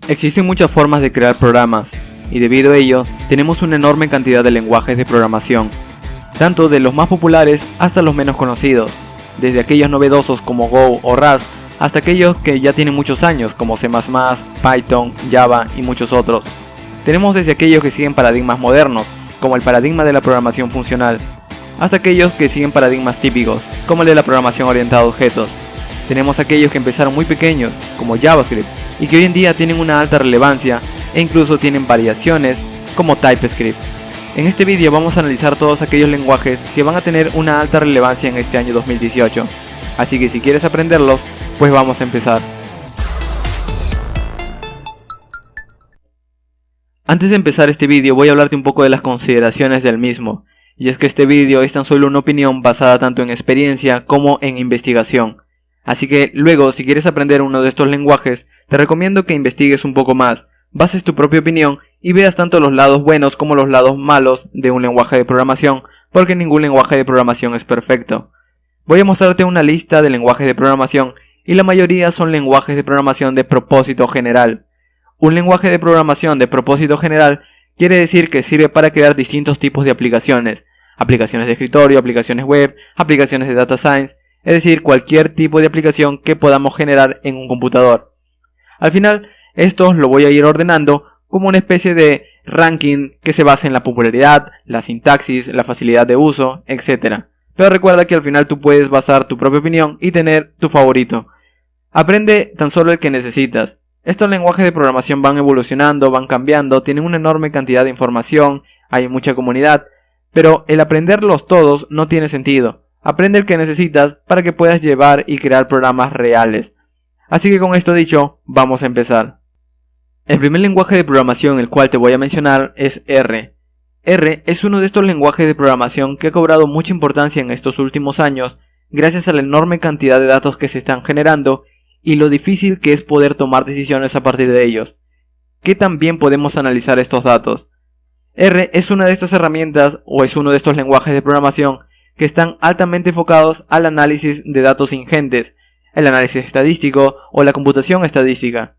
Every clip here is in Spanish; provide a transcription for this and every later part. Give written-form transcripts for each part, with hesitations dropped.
Existen muchas formas de crear programas, y debido a ello, tenemos una enorme cantidad de lenguajes de programación, tanto de los más populares hasta los menos conocidos, desde aquellos novedosos como Go o Rust, hasta aquellos que ya tienen muchos años como C++, Python, Java y muchos otros. Tenemos desde aquellos que siguen paradigmas modernos, como el paradigma de la programación funcional, hasta aquellos que siguen paradigmas típicos, como el de la programación orientada a objetos. Tenemos aquellos que empezaron muy pequeños, como JavaScript, y que hoy en día tienen una alta relevancia e incluso tienen variaciones, como TypeScript. En este vídeo vamos a analizar todos aquellos lenguajes que van a tener una alta relevancia en este año 2018, así que si quieres aprenderlos, pues vamos a empezar. Antes de empezar este vídeo voy a hablarte un poco de las consideraciones del mismo, y es que este vídeo es tan solo una opinión basada tanto en experiencia como en investigación. Así que luego, si quieres aprender uno de estos lenguajes, te recomiendo que investigues un poco más, bases tu propia opinión y veas tanto los lados buenos como los lados malos de un lenguaje de programación, porque ningún lenguaje de programación es perfecto. Voy a mostrarte una lista de lenguajes de programación y la mayoría son lenguajes de programación de propósito general. Un lenguaje de programación de propósito general quiere decir que sirve para crear distintos tipos de aplicaciones, aplicaciones de escritorio, aplicaciones web, aplicaciones de data science, es decir, cualquier tipo de aplicación que podamos generar en un computador. Al final, esto lo voy a ir ordenando como una especie de ranking que se basa en la popularidad, la sintaxis, la facilidad de uso, etc. Pero recuerda que al final tú puedes basar tu propia opinión y tener tu favorito. Aprende tan solo el que necesitas. Estos lenguajes de programación van evolucionando, van cambiando, tienen una enorme cantidad de información, hay mucha comunidad, pero el aprenderlos todos no tiene sentido. Aprende el que necesitas para que puedas llevar y crear programas reales. Así que con esto dicho, vamos a empezar. El primer lenguaje de programación el cual te voy a mencionar es R. R es uno de estos lenguajes de programación que ha cobrado mucha importancia en estos últimos años gracias a la enorme cantidad de datos que se están generando y lo difícil que es poder tomar decisiones a partir de ellos. ¿Qué tan bien podemos analizar estos datos? R es una de estas herramientas o es uno de estos lenguajes de programación que están altamente enfocados al análisis de datos ingentes, el análisis estadístico o la computación estadística.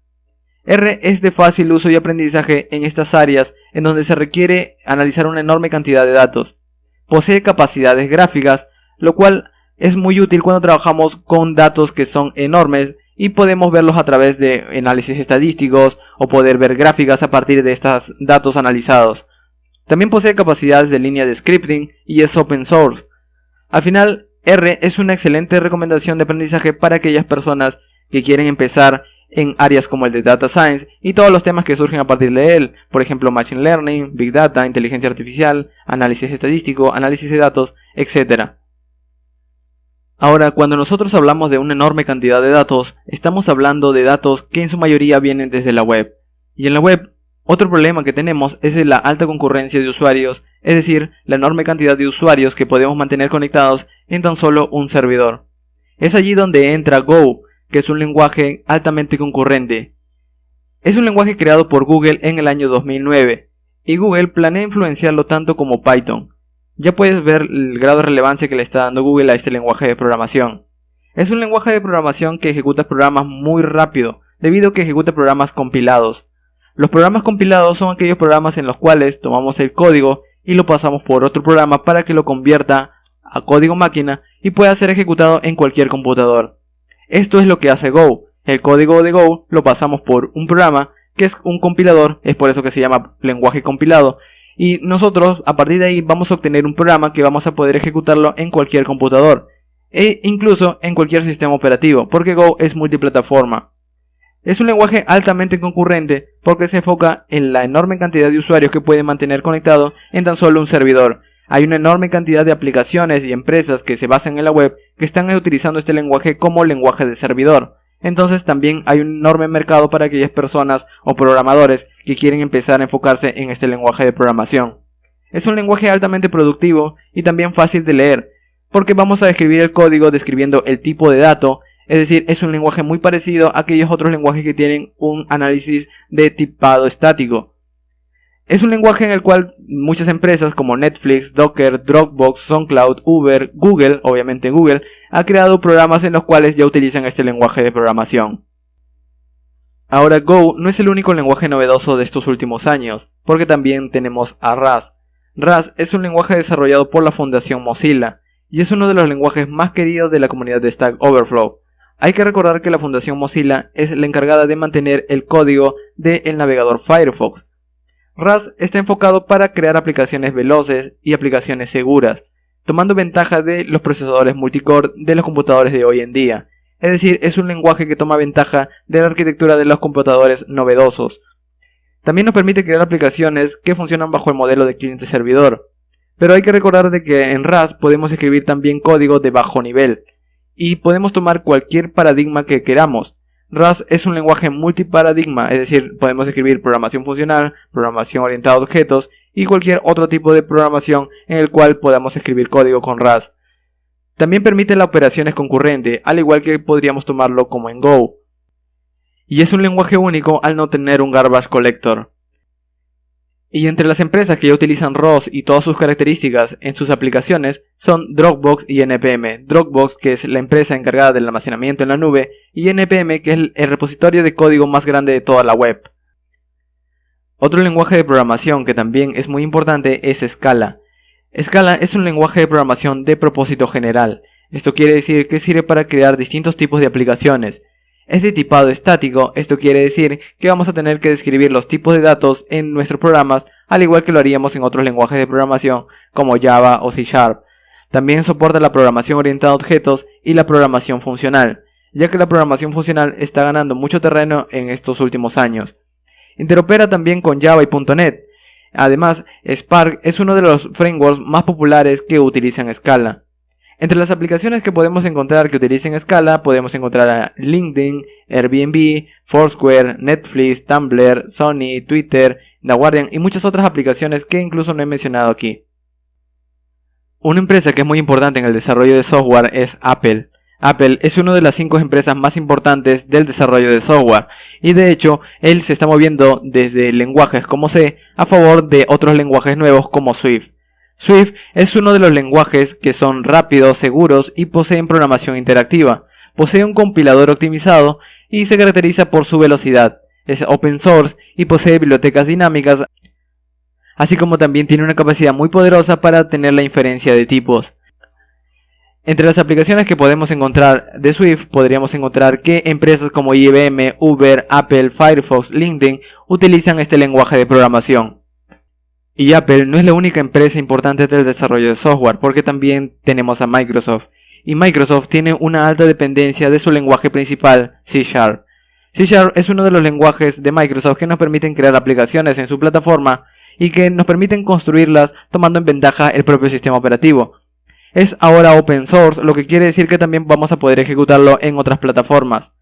R es de fácil uso y aprendizaje en estas áreas en donde se requiere analizar una enorme cantidad de datos. Posee capacidades gráficas, lo cual es muy útil cuando trabajamos con datos que son enormes y podemos verlos a través de análisis estadísticos o poder ver gráficas a partir de estos datos analizados. También posee capacidades de línea de scripting y es open source. Al final, R es una excelente recomendación de aprendizaje para aquellas personas que quieren empezar en áreas como el de Data Science y todos los temas que surgen a partir de él, por ejemplo Machine Learning, Big Data, inteligencia artificial, análisis estadístico, análisis de datos, etc. Ahora, cuando nosotros hablamos de una enorme cantidad de datos, estamos hablando de datos que en su mayoría vienen desde la web. Y en la web, otro problema que tenemos es la alta concurrencia de usuarios, es decir, la enorme cantidad de usuarios que podemos mantener conectados en tan solo un servidor. Es allí donde entra Go, que es un lenguaje altamente concurrente. Es un lenguaje creado por Google en el año 2009, y Google planea influenciarlo tanto como Python. Ya puedes ver el grado de relevancia que le está dando Google a este lenguaje de programación. Es un lenguaje de programación que ejecuta programas muy rápido, debido a que ejecuta programas compilados. Los programas compilados son aquellos programas en los cuales tomamos el código y lo pasamos por otro programa para que lo convierta a código máquina y pueda ser ejecutado en cualquier computador. Esto es lo que hace Go. El código de Go lo pasamos por un programa que es un compilador, es por eso que se llama lenguaje compilado, y nosotros a partir de ahí vamos a obtener un programa que vamos a poder ejecutarlo en cualquier computador e incluso en cualquier sistema operativo, porque Go es multiplataforma. Es un lenguaje altamente concurrente porque se enfoca en la enorme cantidad de usuarios que pueden mantener conectado en tan solo un servidor. Hay una enorme cantidad de aplicaciones y empresas que se basan en la web que están utilizando este lenguaje como lenguaje de servidor. Entonces también hay un enorme mercado para aquellas personas o programadores que quieren empezar a enfocarse en este lenguaje de programación. Es un lenguaje altamente productivo y también fácil de leer, porque vamos a describir el código describiendo el tipo de dato. Es decir, es un lenguaje muy parecido a aquellos otros lenguajes que tienen un análisis de tipado estático. Es un lenguaje en el cual muchas empresas como Netflix, Docker, Dropbox, SoundCloud, Uber, Google, obviamente Google, ha creado programas en los cuales ya utilizan este lenguaje de programación. Ahora Go no es el único lenguaje novedoso de estos últimos años, porque también tenemos a Rust. Rust es un lenguaje desarrollado por la Fundación Mozilla, y es uno de los lenguajes más queridos de la comunidad de Stack Overflow. Hay que recordar que la Fundación Mozilla es la encargada de mantener el código del navegador Firefox. Rust está enfocado para crear aplicaciones veloces y aplicaciones seguras, tomando ventaja de los procesadores multicore de los computadores de hoy en día. Es decir, es un lenguaje que toma ventaja de la arquitectura de los computadores novedosos. También nos permite crear aplicaciones que funcionan bajo el modelo de cliente-servidor. Pero hay que recordar de que en Rust podemos escribir también código de bajo nivel, y podemos tomar cualquier paradigma que queramos. Rust es un lenguaje multiparadigma, es decir, podemos escribir programación funcional, programación orientada a objetos y cualquier otro tipo de programación en el cual podamos escribir código con Rust. También permite la operaciones concurrente, al igual que podríamos tomarlo como en Go. Y es un lenguaje único al no tener un garbage collector. Y entre las empresas que ya utilizan Rust y todas sus características en sus aplicaciones son Dropbox y NPM. Dropbox, que es la empresa encargada del almacenamiento en la nube, y NPM, que es el repositorio de código más grande de toda la web. Otro lenguaje de programación que también es muy importante es Scala. Scala es un lenguaje de programación de propósito general. Esto quiere decir que sirve para crear distintos tipos de aplicaciones. Es de tipado estático, esto quiere decir que vamos a tener que describir los tipos de datos en nuestros programas, al igual que lo haríamos en otros lenguajes de programación como Java o C#. También soporta la programación orientada a objetos y la programación funcional, ya que la programación funcional está ganando mucho terreno en estos últimos años. Interopera también con Java y .NET. Además, Spark es uno de los frameworks más populares que utilizan Scala. Entre las aplicaciones que podemos encontrar que utilicen Scala, podemos encontrar a LinkedIn, Airbnb, Foursquare, Netflix, Tumblr, Sony, Twitter, The Guardian y muchas otras aplicaciones que incluso no he mencionado aquí. Una empresa que es muy importante en el desarrollo de software es Apple. Apple es una de las 5 empresas más importantes del desarrollo de software, y de hecho él se está moviendo desde lenguajes como C a favor de otros lenguajes nuevos como Swift. Swift es uno de los lenguajes que son rápidos, seguros y poseen programación interactiva. Posee un compilador optimizado y se caracteriza por su velocidad. Es open source y posee bibliotecas dinámicas, así como también tiene una capacidad muy poderosa para tener la inferencia de tipos. Entre las aplicaciones que podemos encontrar de Swift, podríamos encontrar que empresas como IBM, Uber, Apple, Firefox, LinkedIn utilizan este lenguaje de programación. Y Apple no es la única empresa importante del desarrollo de software, porque también tenemos a Microsoft. Y Microsoft tiene una alta dependencia de su lenguaje principal, C#. C# es uno de los lenguajes de Microsoft que nos permiten crear aplicaciones en su plataforma y que nos permiten construirlas tomando en ventaja el propio sistema operativo. Es ahora open source, lo que quiere decir que también vamos a poder ejecutarlo en otras plataformas.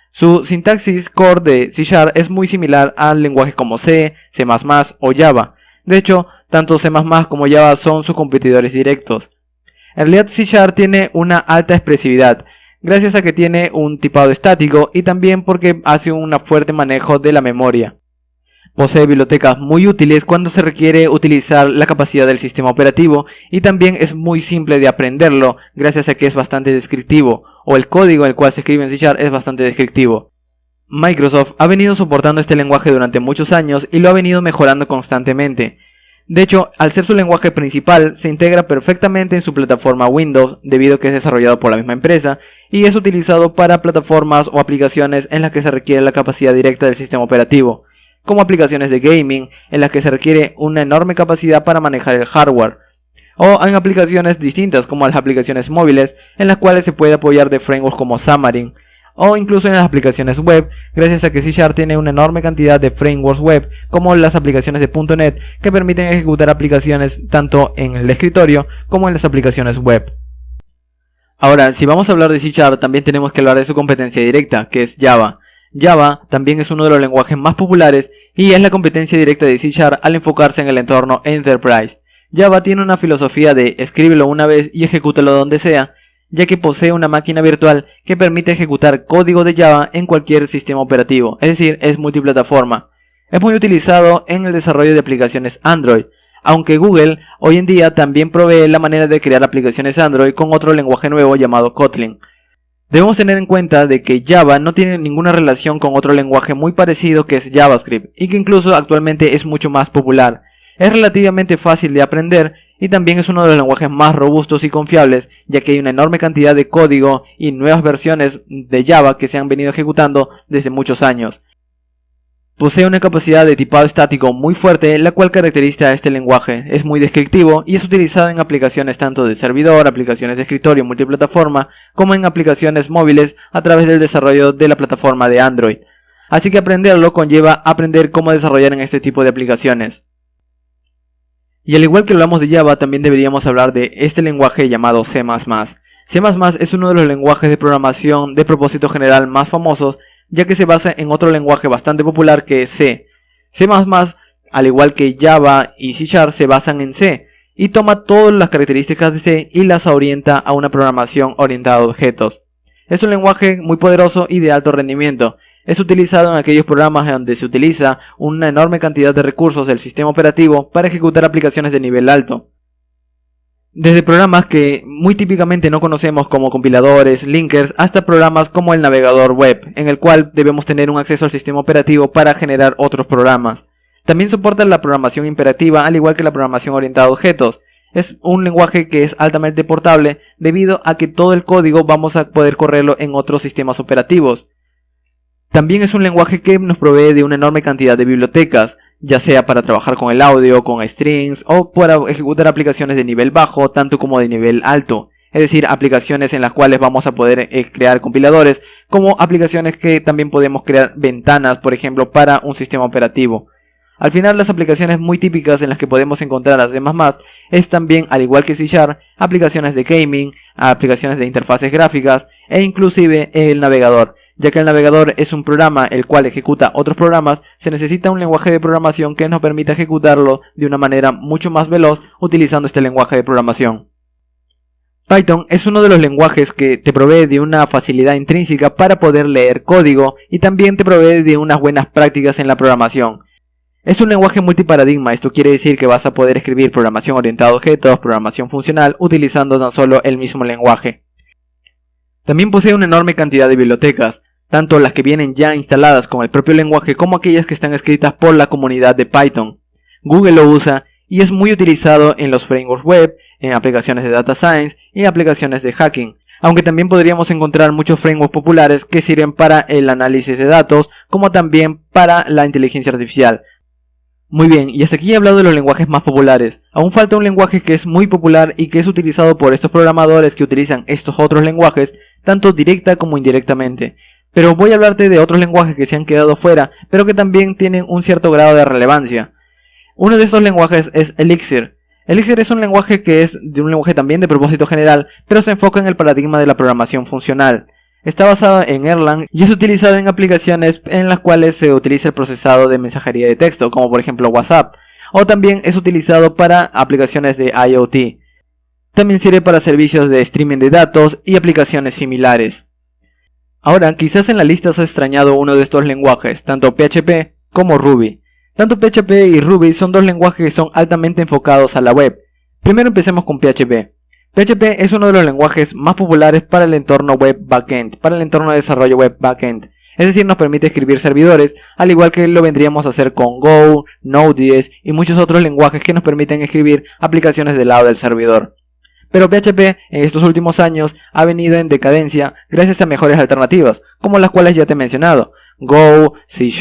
Su sintaxis core de C# es muy similar a lenguajes como C, C++ o Java. De hecho, tanto C++ como Java son sus competidores directos. En realidad C# tiene una alta expresividad, gracias a que tiene un tipado estático y también porque hace un fuerte manejo de la memoria. Posee bibliotecas muy útiles cuando se requiere utilizar la capacidad del sistema operativo y también es muy simple de aprenderlo gracias a que es bastante descriptivo, o el código en el cual se escribe en C# es bastante descriptivo. Microsoft ha venido soportando este lenguaje durante muchos años y lo ha venido mejorando constantemente. De hecho, al ser su lenguaje principal, se integra perfectamente en su plataforma Windows debido a que es desarrollado por la misma empresa y es utilizado para plataformas o aplicaciones en las que se requiere la capacidad directa del sistema operativo, como aplicaciones de gaming en las que se requiere una enorme capacidad para manejar el hardware, o en aplicaciones distintas como las aplicaciones móviles en las cuales se puede apoyar de frameworks como Xamarin, o incluso en las aplicaciones web, gracias a que C# tiene una enorme cantidad de frameworks web como las aplicaciones de .NET que permiten ejecutar aplicaciones tanto en el escritorio como en las aplicaciones web. Ahora, si vamos a hablar de C# también tenemos que hablar de su competencia directa, que es Java. Java también es uno de los lenguajes más populares y es la competencia directa de C# al enfocarse en el entorno Enterprise. Java tiene una filosofía de escríbelo una vez y ejecútalo donde sea, ya que posee una máquina virtual que permite ejecutar código de Java en cualquier sistema operativo, es decir, es multiplataforma. Es muy utilizado en el desarrollo de aplicaciones Android, aunque Google hoy en día también provee la manera de crear aplicaciones Android con otro lenguaje nuevo llamado Kotlin. Debemos tener en cuenta de que Java no tiene ninguna relación con otro lenguaje muy parecido que es JavaScript y que incluso actualmente es mucho más popular. Es relativamente fácil de aprender y también es uno de los lenguajes más robustos y confiables, ya que hay una enorme cantidad de código y nuevas versiones de Java que se han venido ejecutando desde muchos años. Posee una capacidad de tipado estático muy fuerte, la cual caracteriza a este lenguaje. Es muy descriptivo y es utilizado en aplicaciones tanto de servidor, aplicaciones de escritorio multiplataforma, como en aplicaciones móviles a través del desarrollo de la plataforma de Android. Así que aprenderlo conlleva aprender cómo desarrollar en este tipo de aplicaciones. Y al igual que hablamos de Java, también deberíamos hablar de este lenguaje llamado C++. C++ es uno de los lenguajes de programación de propósito general más famosos, ya que se basa en otro lenguaje bastante popular que es C. C++, al igual que Java y C#, se basan en C, y toma todas las características de C y las orienta a una programación orientada a objetos. Es un lenguaje muy poderoso y de alto rendimiento. Es utilizado en aquellos programas donde se utiliza una enorme cantidad de recursos del sistema operativo para ejecutar aplicaciones de nivel alto. Desde programas que muy típicamente no conocemos como compiladores, linkers, hasta programas como el navegador web, en el cual debemos tener un acceso al sistema operativo para generar otros programas. También soporta la programación imperativa, al igual que la programación orientada a objetos. Es un lenguaje que es altamente portable debido a que todo el código vamos a poder correrlo en otros sistemas operativos. También es un lenguaje que nos provee de una enorme cantidad de bibliotecas, ya sea para trabajar con el audio, con strings o para ejecutar aplicaciones de nivel bajo, tanto como de nivel alto. Es decir, aplicaciones en las cuales vamos a poder crear compiladores, como aplicaciones que también podemos crear ventanas, por ejemplo, para un sistema operativo. Al final, las aplicaciones muy típicas en las que podemos encontrar las demás es también, al igual que C#, aplicaciones de gaming, aplicaciones de interfaces gráficas e inclusive el navegador. Ya que el navegador es un programa el cual ejecuta otros programas, se necesita un lenguaje de programación que nos permita ejecutarlo de una manera mucho más veloz utilizando este lenguaje de programación. Python es uno de los lenguajes que te provee de una facilidad intrínseca para poder leer código y también te provee de unas buenas prácticas en la programación. Es un lenguaje multiparadigma, esto quiere decir que vas a poder escribir programación orientada a objetos, programación funcional, utilizando tan solo el mismo lenguaje. También posee una enorme cantidad de bibliotecas, tanto las que vienen ya instaladas con el propio lenguaje como aquellas que están escritas por la comunidad de Python. Google lo usa y es muy utilizado en los frameworks web, en aplicaciones de data science y aplicaciones de hacking, aunque también podríamos encontrar muchos frameworks populares que sirven para el análisis de datos como también para la inteligencia artificial. Muy bien, y hasta aquí he hablado de los lenguajes más populares. Aún falta un lenguaje que es muy popular y que es utilizado por estos programadores que utilizan estos otros lenguajes, tanto directa como indirectamente. Pero voy a hablarte de otros lenguajes que se han quedado fuera, pero que también tienen un cierto grado de relevancia. Uno de estos lenguajes es Elixir. Elixir es un lenguaje que es de un lenguaje también de propósito general, pero se enfoca en el paradigma de la programación funcional. Está basado en Erlang y es utilizado en aplicaciones en las cuales se utiliza el procesado de mensajería de texto, como por ejemplo WhatsApp, o también es utilizado para aplicaciones de IoT. También sirve para servicios de streaming de datos y aplicaciones similares. Ahora, quizás en la lista se ha extrañado uno de estos lenguajes, tanto PHP como Ruby. Tanto PHP y Ruby son dos lenguajes que son altamente enfocados a la web. Primero empecemos con PHP. PHP es uno de los lenguajes más populares para el entorno web backend, para el entorno de desarrollo web backend. Es decir, nos permite escribir servidores, al igual que lo vendríamos a hacer con Go, Node.js y muchos otros lenguajes que nos permiten escribir aplicaciones del lado del servidor. Pero PHP en estos últimos años ha venido en decadencia gracias a mejores alternativas, como las cuales ya te he mencionado, Go, C#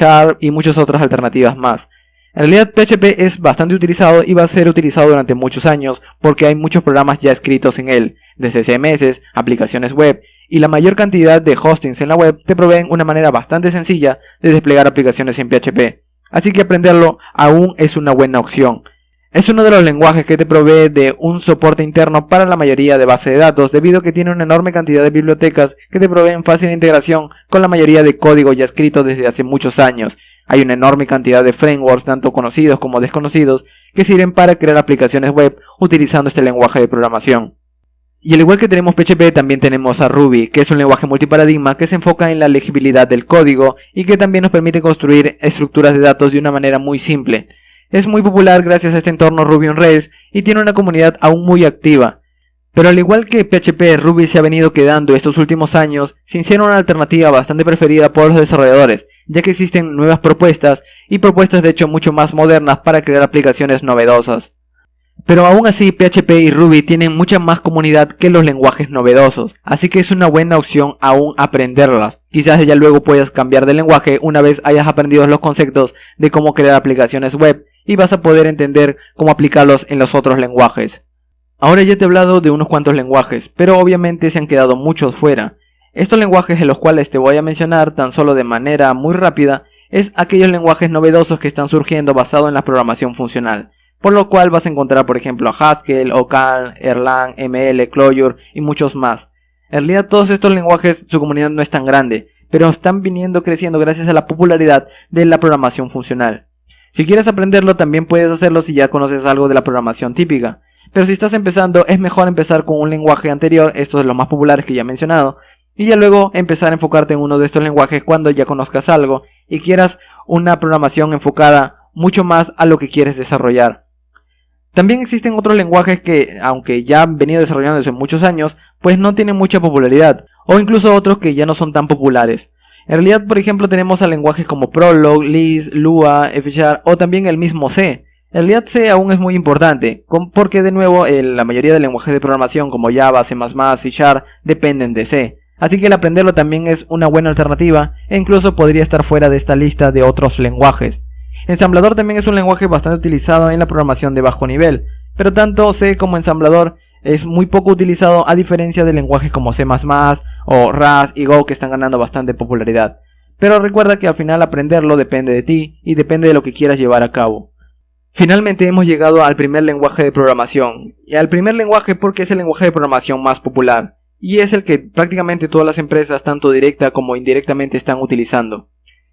y muchas otras alternativas más. En realidad PHP es bastante utilizado y va a ser utilizado durante muchos años porque hay muchos programas ya escritos en él, desde CMS, aplicaciones web, y la mayor cantidad de hostings en la web te proveen una manera bastante sencilla de desplegar aplicaciones en PHP. Así que aprenderlo aún es una buena opción. Es uno de los lenguajes que te provee de un soporte interno para la mayoría de bases de datos debido a que tiene una enorme cantidad de bibliotecas que te proveen fácil integración con la mayoría de código ya escrito desde hace muchos años. Hay una enorme cantidad de frameworks, tanto conocidos como desconocidos, que sirven para crear aplicaciones web utilizando este lenguaje de programación. Y al igual que tenemos PHP, también tenemos a Ruby, que es un lenguaje multiparadigma que se enfoca en la legibilidad del código y que también nos permite construir estructuras de datos de una manera muy simple. Es muy popular gracias a este entorno Ruby on Rails y tiene una comunidad aún muy activa. Pero al igual que PHP, Ruby se ha venido quedando estos últimos años sin ser una alternativa bastante preferida por los desarrolladores, ya que existen nuevas propuestas y propuestas de hecho mucho más modernas para crear aplicaciones novedosas. Pero aún así PHP y Ruby tienen mucha más comunidad que los lenguajes novedosos, así que es una buena opción aún aprenderlas. Quizás ya luego puedas cambiar de lenguaje una vez hayas aprendido los conceptos de cómo crear aplicaciones web y vas a poder entender cómo aplicarlos en los otros lenguajes. Ahora ya te he hablado de unos cuantos lenguajes, pero obviamente se han quedado muchos fuera. Estos lenguajes en los cuales te voy a mencionar tan solo de manera muy rápida es aquellos lenguajes novedosos que están surgiendo basados en la programación funcional. Por lo cual vas a encontrar por ejemplo Haskell, Octal, Erlang, ML, Clojure y muchos más. En realidad todos estos lenguajes su comunidad no es tan grande, pero están creciendo gracias a la popularidad de la programación funcional. Si quieres aprenderlo también puedes hacerlo si ya conoces algo de la programación típica. Pero si estás empezando es mejor empezar con un lenguaje anterior, estos de los más populares que ya he mencionado, y ya luego empezar a enfocarte en uno de estos lenguajes cuando ya conozcas algo y quieras una programación enfocada mucho más a lo que quieres desarrollar. También existen otros lenguajes que, aunque ya han venido desarrollándose muchos años, pues no tienen mucha popularidad, o incluso otros que ya no son tan populares. En realidad, por ejemplo, tenemos a lenguajes como Prolog, Lisp, Lua, F# o también el mismo C. En realidad C aún es muy importante, porque de nuevo la mayoría de lenguajes de programación como Java, C++, C# dependen de C. Así que el aprenderlo también es una buena alternativa e incluso podría estar fuera de esta lista de otros lenguajes. Ensamblador también es un lenguaje bastante utilizado en la programación de bajo nivel, pero tanto C como ensamblador es muy poco utilizado a diferencia de lenguajes como C++ o Rust y Go que están ganando bastante popularidad. Pero recuerda que al final aprenderlo depende de ti y depende de lo que quieras llevar a cabo. Finalmente hemos llegado al primer lenguaje de programación, y al primer lenguaje porque es el lenguaje de programación más popular, y es el que prácticamente todas las empresas tanto directa como indirectamente están utilizando.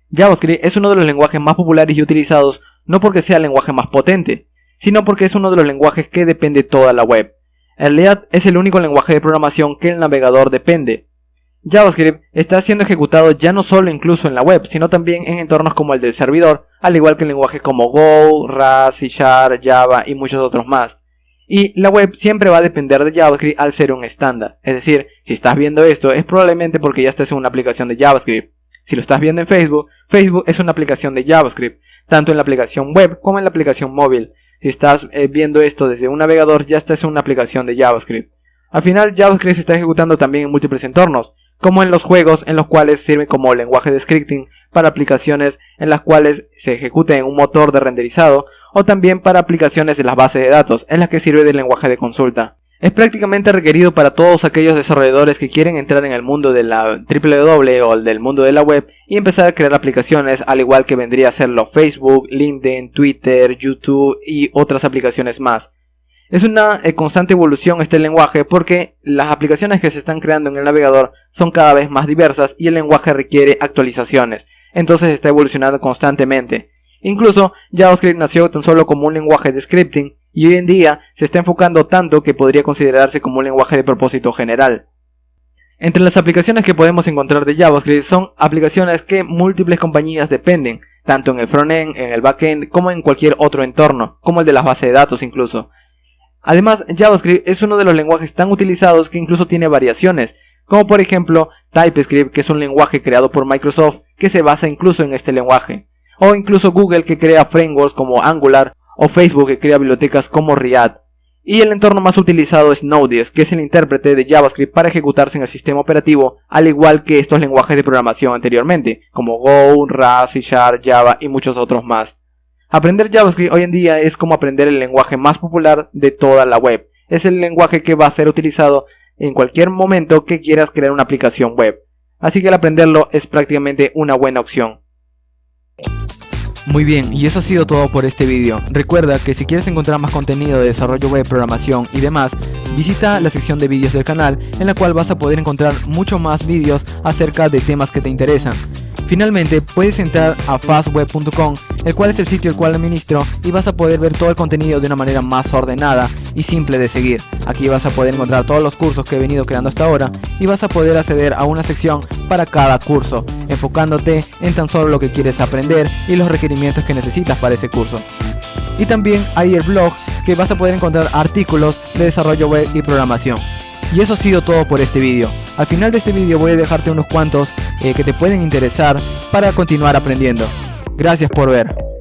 JavaScript es uno de los lenguajes más populares y utilizados no porque sea el lenguaje más potente, sino porque es uno de los lenguajes que depende toda la web. En realidad es el único lenguaje de programación que el navegador depende. JavaScript está siendo ejecutado ya no solo incluso en la web, sino también en entornos como el del servidor, al igual que en lenguajes como Go, Rust, C#, Java y muchos otros más. Y la web siempre va a depender de JavaScript al ser un estándar. Es decir, si estás viendo esto es probablemente porque ya estés en una aplicación de JavaScript. Si lo estás viendo en Facebook, Facebook es una aplicación de JavaScript, tanto en la aplicación web como en la aplicación móvil. Si estás viendo esto desde un navegador ya estás en una aplicación de JavaScript. Al final JavaScript se está ejecutando también en múltiples entornos, como en los juegos en los cuales sirve como lenguaje de scripting para aplicaciones en las cuales se ejecuta en un motor de renderizado o también para aplicaciones de las bases de datos en las que sirve de lenguaje de consulta. Es prácticamente requerido para todos aquellos desarrolladores que quieren entrar en el mundo de la www o del mundo de la web y empezar a crear aplicaciones al igual que vendría a serlo Facebook, LinkedIn, Twitter, YouTube y otras aplicaciones más. Es una constante evolución este lenguaje porque las aplicaciones que se están creando en el navegador son cada vez más diversas y el lenguaje requiere actualizaciones, entonces está evolucionando constantemente. Incluso JavaScript nació tan solo como un lenguaje de scripting y hoy en día se está enfocando tanto que podría considerarse como un lenguaje de propósito general. Entre las aplicaciones que podemos encontrar de JavaScript son aplicaciones que múltiples compañías dependen, tanto en el frontend, en el backend, como en cualquier otro entorno, como el de las bases de datos incluso. Además, JavaScript es uno de los lenguajes tan utilizados que incluso tiene variaciones, como por ejemplo TypeScript, que es un lenguaje creado por Microsoft que se basa incluso en este lenguaje, o incluso Google que crea frameworks como Angular, o Facebook que crea bibliotecas como React. Y el entorno más utilizado es Node.js, que es el intérprete de JavaScript para ejecutarse en el sistema operativo, al igual que estos lenguajes de programación anteriormente, como Go, Rust, C#, Java y muchos otros más. Aprender JavaScript hoy en día es como aprender el lenguaje más popular de toda la web. Es el lenguaje que va a ser utilizado en cualquier momento que quieras crear una aplicación web. Así que al aprenderlo es prácticamente una buena opción. Muy bien, y eso ha sido todo por este vídeo. Recuerda que si quieres encontrar más contenido de desarrollo web, programación y demás, visita la sección de vídeos del canal, en la cual vas a poder encontrar mucho más vídeos acerca de temas que te interesan. Finalmente, puedes entrar a fastweb.com, el cual es el sitio el cual administro, y vas a poder ver todo el contenido de una manera más ordenada y simple de seguir. Aquí vas a poder encontrar todos los cursos que he venido creando hasta ahora y vas a poder acceder a una sección para cada curso, enfocándote en tan solo lo que quieres aprender y los requerimientos que necesitas para ese curso. Y también hay el blog que vas a poder encontrar artículos de desarrollo web y programación. Y eso ha sido todo por este vídeo. Al final de este vídeo voy a dejarte unos cuantos que te pueden interesar para continuar aprendiendo. Gracias por ver.